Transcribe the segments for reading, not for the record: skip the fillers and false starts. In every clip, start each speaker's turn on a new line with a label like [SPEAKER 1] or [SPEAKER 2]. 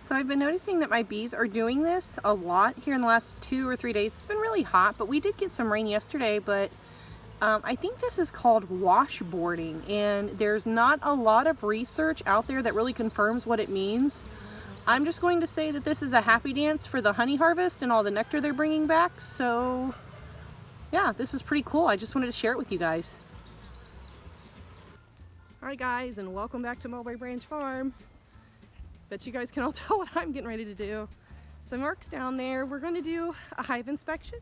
[SPEAKER 1] So I've been noticing that my bees are doing this a lot here in the last 2 or 3 days. It's been really hot, but we did get some rain yesterday, but I think this is called washboarding, and there's not a lot of research out there that really confirms what it means. I'm just going to say that this is a happy dance for the honey harvest and all the nectar they're bringing back. So yeah, this is pretty cool. I just wanted to share it with you guys. Alright guys, and welcome back to Mulberry Branch Farm. Bet you guys can all tell what I'm getting ready to do. So Mark's down there. We're going to do a hive inspection.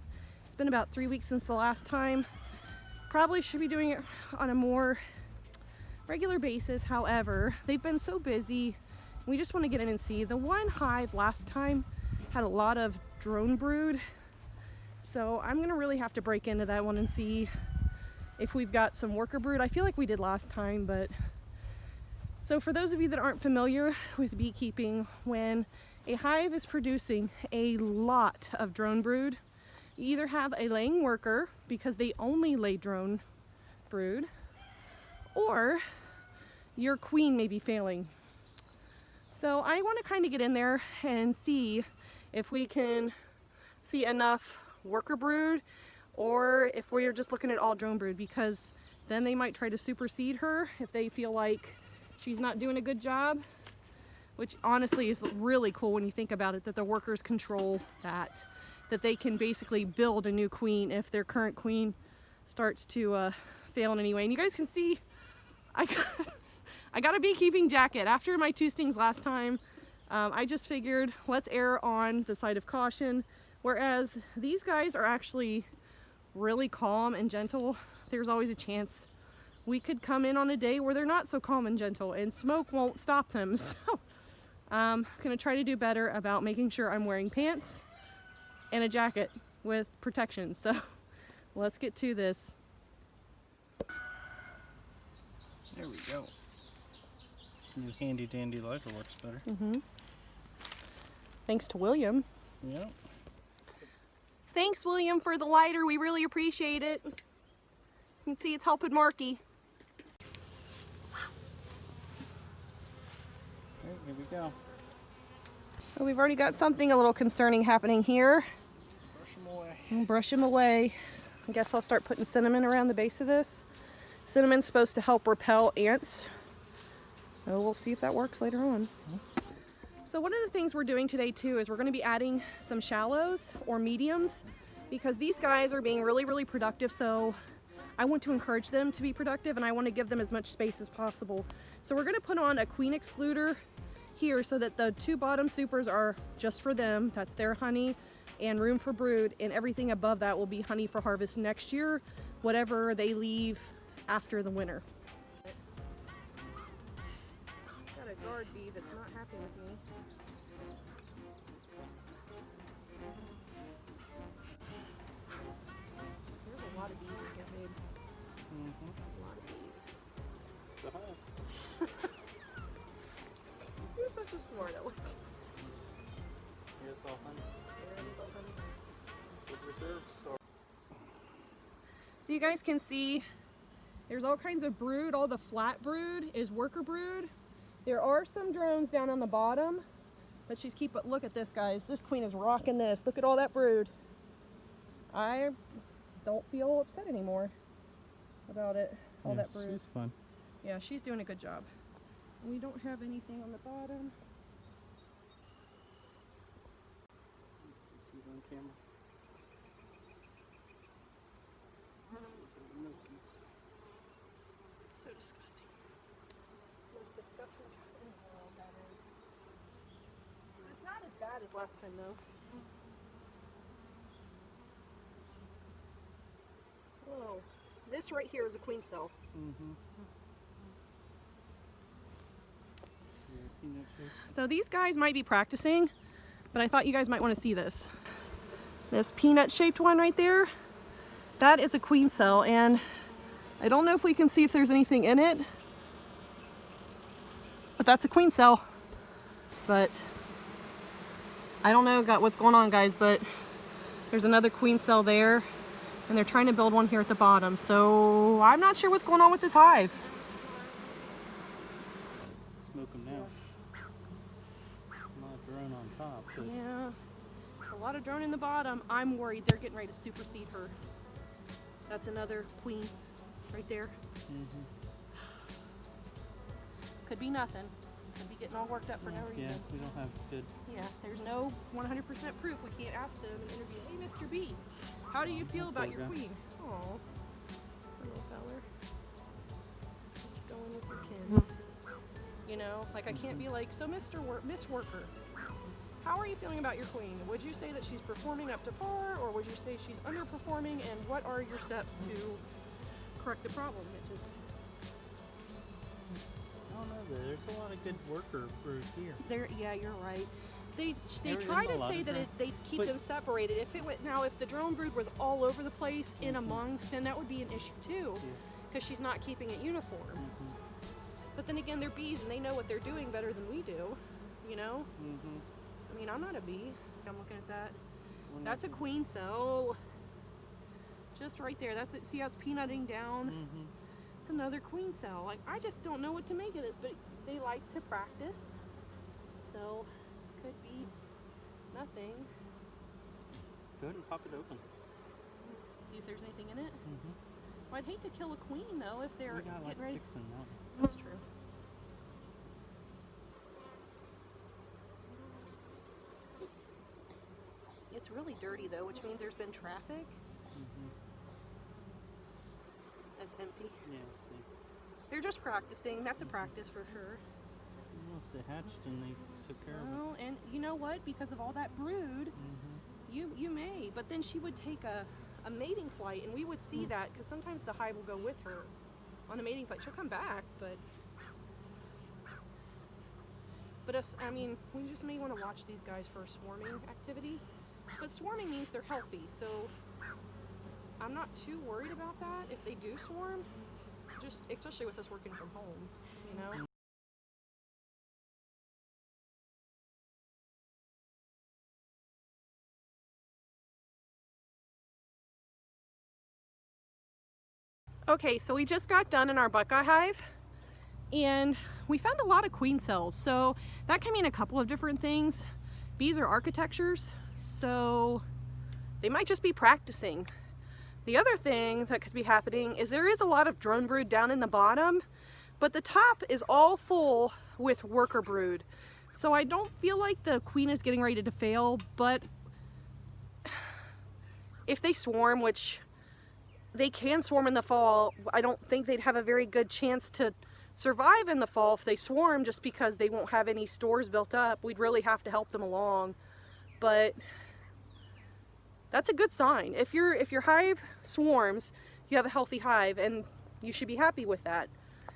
[SPEAKER 1] It's been about 3 weeks since the last time. Probably should be doing it on a more regular basis. However, they've been so busy. We just want to get in and see. The one hive last time had a lot of drone brood. So I'm going to really have to break into that one and see if we've got some worker brood. I feel like we did last time, but so for those of you that aren't familiar with beekeeping, when a hive is producing a lot of drone brood, you either have a laying worker because they only lay drone brood, or your queen may be failing. So I want to kind of get in there and see if we can see enough worker brood, or if we're just looking at all drone brood, because then they might try to supersede her if they feel like she's not doing a good job, which honestly is really cool when you think about it, that the workers control that they can basically build a new queen if their current queen starts to fail in any way. And you guys can see I got a beekeeping jacket. After my 2 stings last time, I just figured let's err on the side of caution. Whereas these guys are actually really calm and gentle, there's always a chance we could come in on a day where they're not so calm and gentle, and smoke won't stop them. So I'm gonna try to do better about making sure I'm wearing pants and a jacket with protection. So let's get to this.
[SPEAKER 2] There we go. This new handy dandy lighter works better.
[SPEAKER 1] Thanks to William.
[SPEAKER 2] Yep.
[SPEAKER 1] Thanks, William, for the lighter. We really appreciate it. You can see it's helping Marky.
[SPEAKER 2] Okay, here we go.
[SPEAKER 1] So we've already got something a little concerning happening here.
[SPEAKER 2] Brush them away.
[SPEAKER 1] I'll brush them away. I guess I'll start putting cinnamon around the base of this. Cinnamon's supposed to help repel ants. So we'll see if that works later on. So one of the things we're doing today too is we're going to be adding some shallows or mediums, because these guys are being really productive. So I want to encourage them to be productive, and I want to give them as much space as possible. So we're going to put on a queen excluder here so that the 2 bottom supers are just for them. That's their honey and room for brood, and everything above that will be honey for harvest next year, whatever they leave after the winter. Got a guard bee that's not happy with me. There's a lot of bees in here, babe. A lot of bees.
[SPEAKER 2] It's a hive.
[SPEAKER 1] You're such a smart aleck.
[SPEAKER 2] Here's all honey. Good reserves.
[SPEAKER 1] So you guys can see there's all kinds of brood. All the flat brood is worker brood. There are some drones down on the bottom, but she's look at this, guys. This queen is rocking this. Look at all that brood. I don't feel upset anymore about it. All that brood.
[SPEAKER 2] She's fun.
[SPEAKER 1] Yeah, she's doing a good job. We don't have anything on the bottom.
[SPEAKER 2] See it on camera.
[SPEAKER 1] So disgusting. Most disgusting job in the world, that is. It's not as bad as last time, though. Oh, this right here is a queen cell. So these guys might be practicing, but I thought you guys might want to see this. This peanut-shaped one right there, that is a queen cell, and I don't know if we can see if there's anything in it, but that's a queen cell. But I don't know what's going on, guys, but there's another queen cell there, and they're trying to build one here at the bottom. So I'm not sure what's going on with this hive.
[SPEAKER 2] Smoke them now. A lot of drones. drone on top. But
[SPEAKER 1] yeah, a lot of drone in the bottom. I'm worried they're getting ready to supersede her. That's another queen right there. Could be nothing. Could be getting all worked up for no reason.
[SPEAKER 2] Yeah, we don't have good.
[SPEAKER 1] Yeah, there's no 100% proof. We can't ask them in an interview, hey, Mr. B, how do you feel about your queen? Oh, little feller. Just going with your kin. You know, like I can't be like, so Miss Worker, how are you feeling about your queen? Would you say that she's performing up to par, or would you say she's underperforming, and what are your steps to correct the problem? It just...
[SPEAKER 2] I don't know, there's a lot of good worker brood here.
[SPEAKER 1] Yeah, you're right. They try to say that they keep them separated. If the drone brood was all over the place in among, then that would be an issue too, because she's not keeping it uniform. But then again, they're bees and they know what they're doing better than we do, you know? I mean, I'm not a bee. I'm looking at that. That's a queen cell. Just right there. That's it. See how it's peanutting down? It's another queen cell. Like, I just don't know what to make of this, but they like to practice. So, could be nothing.
[SPEAKER 2] Go ahead and pop it open.
[SPEAKER 1] See if there's anything in it. Well, I'd hate to kill a queen though if they're
[SPEAKER 2] getting like
[SPEAKER 1] ready.
[SPEAKER 2] 6 in that.
[SPEAKER 1] That's true. It's really dirty though, which means there's been traffic. That's empty.
[SPEAKER 2] Yeah, see.
[SPEAKER 1] They're just practicing. That's a practice for sure.
[SPEAKER 2] Unless they hatched and they took care of it.
[SPEAKER 1] Oh, and you know what? Because of all that brood, you may. But then she would take a mating flight, and we would see that because sometimes the hive will go with her on a mating flight. She'll come back, but I mean, we just may want to watch these guys for swarming activity. But swarming means they're healthy, so I'm not too worried about that if they do swarm. Just especially with us working from home, you know. Okay, so we just got done in our Buckeye Hive and we found a lot of queen cells. So that can mean a couple of different things. Bees are architectures, so they might just be practicing. The other thing that could be happening is there is a lot of drone brood down in the bottom, but the top is all full with worker brood. So I don't feel like the queen is getting ready to fail, but if they swarm, which they can swarm in the fall, I don't think they'd have a very good chance to survive in the fall if they swarm, just because they won't have any stores built up. We'd really have to help them along. But that's a good sign. If your hive swarms, you have a healthy hive, and you should be happy with that.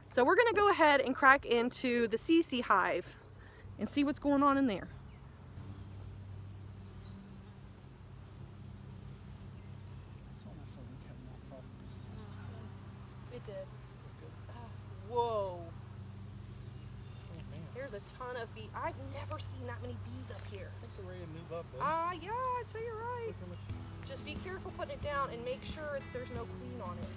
[SPEAKER 1] So we're gonna go ahead and crack into the CC hive and see what's going on in there. It did. Whoa. There's a ton of bees. I've never seen that many bees up here.
[SPEAKER 2] I think they're ready to move up,
[SPEAKER 1] yeah, I'd say you're right. Just be careful putting it down and make sure that there's no queen on it.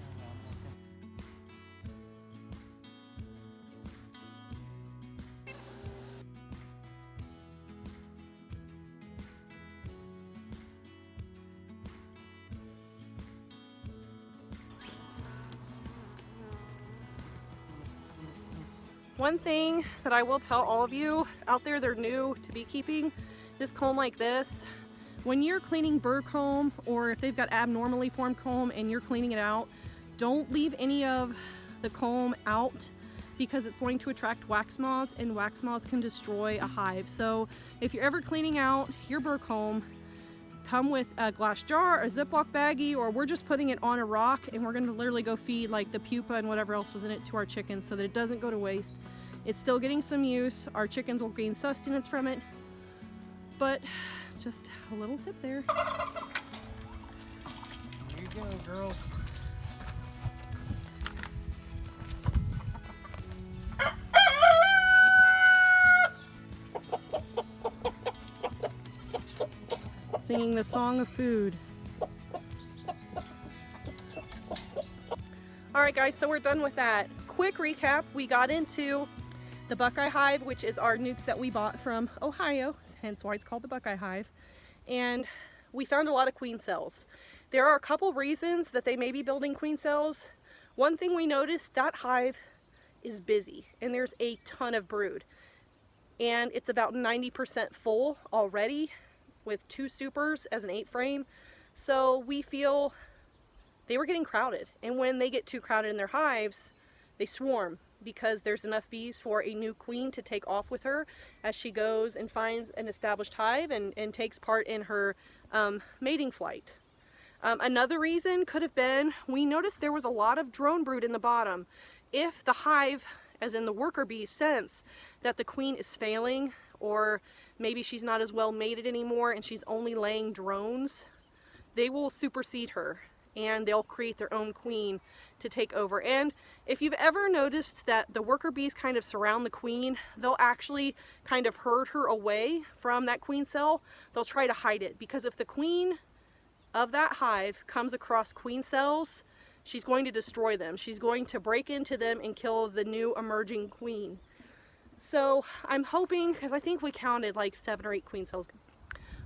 [SPEAKER 1] One thing that I will tell all of you out there that are new to beekeeping, this comb like this, when you're cleaning burr comb, or if they've got abnormally formed comb and you're cleaning it out, don't leave any of the comb out, because it's going to attract wax moths, and wax moths can destroy a hive. So if you're ever cleaning out your burr comb, come with a glass jar, a Ziploc baggie, or we're just putting it on a rock and we're going to literally go feed like the pupa and whatever else was in it to our chickens so that it doesn't go to waste. It's still getting some use. Our chickens will gain sustenance from it, but just a little tip there.
[SPEAKER 2] There you go, girl.
[SPEAKER 1] Singing the song of food. All right guys, so we're done with that. Quick recap, we got into the Buckeye Hive, which is our nukes that we bought from Ohio, hence why it's called the Buckeye Hive. And we found a lot of queen cells. There are a couple reasons that they may be building queen cells. One thing we noticed, that hive is busy and there's a ton of brood. And it's about 90% full already with 2 supers as an 8 frame. So we feel they were getting crowded. And when they get too crowded in their hives, they swarm because there's enough bees for a new queen to take off with her as she goes and finds an established hive and takes part in her mating flight. Another reason could have been we noticed there was a lot of drone brood in the bottom. If the hive, as in the worker bees, sense that the queen is failing, or maybe she's not as well mated anymore and she's only laying drones, they will supersede her and they'll create their own queen to take over. And if you've ever noticed that the worker bees kind of surround the queen, they'll actually kind of herd her away from that queen cell. They'll try to hide it, because if the queen of that hive comes across queen cells, she's going to destroy them. She's going to break into them and kill the new emerging queen. So I'm hoping, because I think we counted like 7 or 8 queen cells.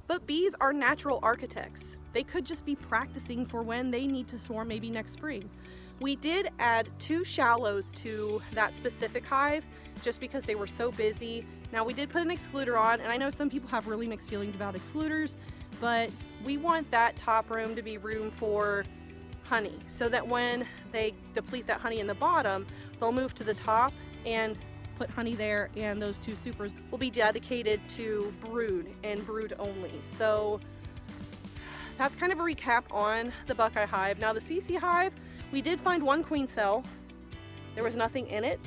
[SPEAKER 1] But bees are natural architects. They could just be practicing for when they need to swarm, maybe next spring. We did add 2 shallows to that specific hive just because they were so busy. Now we did put an excluder on, and I know some people have really mixed feelings about excluders, but we want that top room to be room for honey, so that when they deplete that honey in the bottom, they'll move to the top and put honey there, and those 2 supers will be dedicated to brood and brood only. So that's kind of a recap on the Buckeye Hive. Now the CC Hive, we did find 1 queen cell. There was nothing in it.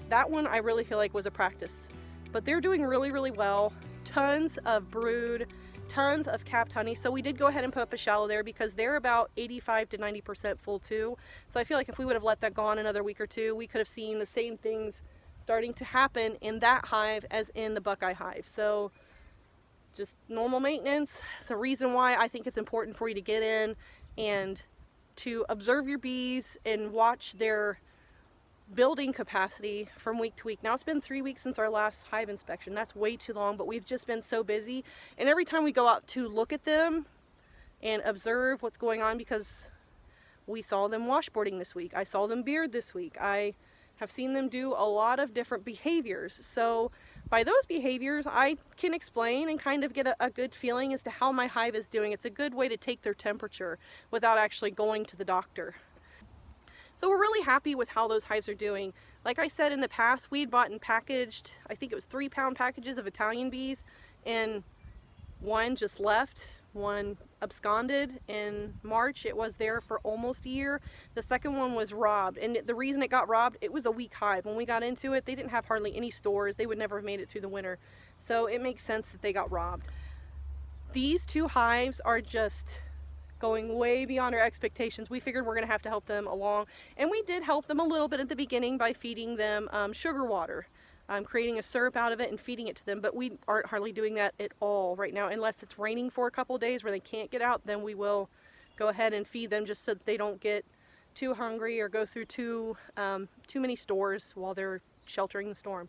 [SPEAKER 1] That one I really feel like was a practice, but they're doing really, really well. Tons of brood, tons of capped honey. So we did go ahead and put up a shallow there because they're about 85 to 90% full too. So I feel like if we would have let that go on another week or 2, we could have seen the same things starting to happen in that hive as in the Buckeye Hive. So just normal maintenance. It's a reason why I think it's important for you to get in and to observe your bees and watch their building capacity from week to week. Now it's been 3 weeks since our last hive inspection. That's way too long, but we've just been so busy. And every time we go out to look at them and observe what's going on, because we saw them washboarding this week, I saw them beard this week, I have seen them do a lot of different behaviors. So by those behaviors, I can explain and kind of get a good feeling as to how my hive is doing. It's a good way to take their temperature without actually going to the doctor. So we're really happy with how those hives are doing. Like I said in the past, we'd bought and packaged, I think it was 3-pound packages of Italian bees, and 1 just left, 1 absconded in March. It was there for almost a year. The second one was robbed, and the reason it got robbed, it was a weak hive. When we got into it, they didn't have hardly any stores. They would never have made it through the winter. So it makes sense that they got robbed. These 2 hives are just going way beyond our expectations. We figured we're going to have to help them along, and we did help them a little bit at the beginning by feeding them sugar water, creating a syrup out of it and feeding it to them, but we aren't hardly doing that at all right now. Unless it's raining for a couple days where they can't get out, then we will go ahead and feed them just so that they don't get too hungry or go through too many stores while they're sheltering the storm.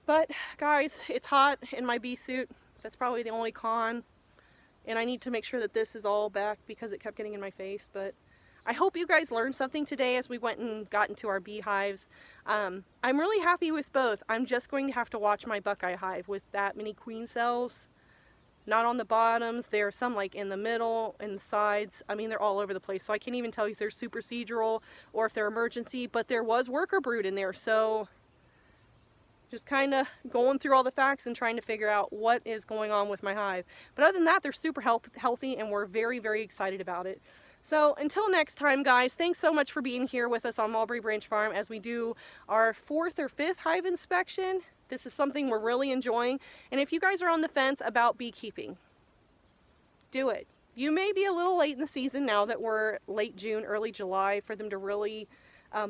[SPEAKER 1] But guys, it's hot in my bee suit. That's probably the only con. And I need to make sure that this is all back because it kept getting in my face. But I hope you guys learned something today as we went and got into our beehives. I'm really happy with both. I'm just going to have to watch my Buckeye Hive with that many queen cells. Not on the bottoms. There are some like in the middle and the sides. I mean, they're all over the place. So I can't even tell you if they're super procedural or if they're emergency. But there was worker brood in there. So just kind of going through all the facts and trying to figure out what is going on with my hive. But other than that, they're super healthy, and we're very, very excited about it. So until next time, guys, thanks so much for being here with us on Mulberry Branch Farm as we do our 4th or 5th hive inspection. This is something we're really enjoying. And if you guys are on the fence about beekeeping, do it. You may be a little late in the season now that we're late June, early July for them to really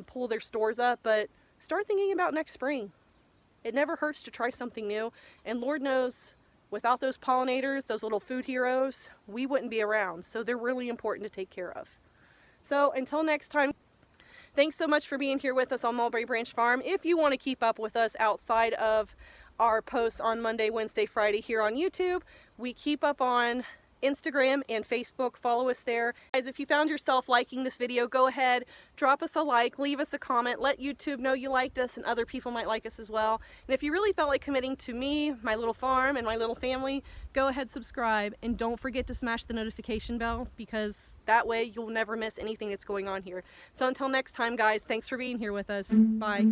[SPEAKER 1] pull their stores up, but start thinking about next spring. It never hurts to try something new, and Lord knows, without those pollinators, those little food heroes, we wouldn't be around. So they're really important to take care of. So until next time, Thanks so much for being here with us on Mulberry Branch Farm. If you want to keep up with us outside of our posts on Monday, Wednesday, Friday here on YouTube, we keep up on Instagram and Facebook. Follow us there. Guys, if you found yourself liking this video, go ahead, drop us a like, leave us a comment, let YouTube know you liked us and other people might like us as well. And if you really felt like committing to me, my little farm, and my little family, go ahead, subscribe, and don't forget to smash the notification bell, because that way you'll never miss anything that's going on here. So until next time, guys, thanks for being here with us. Bye.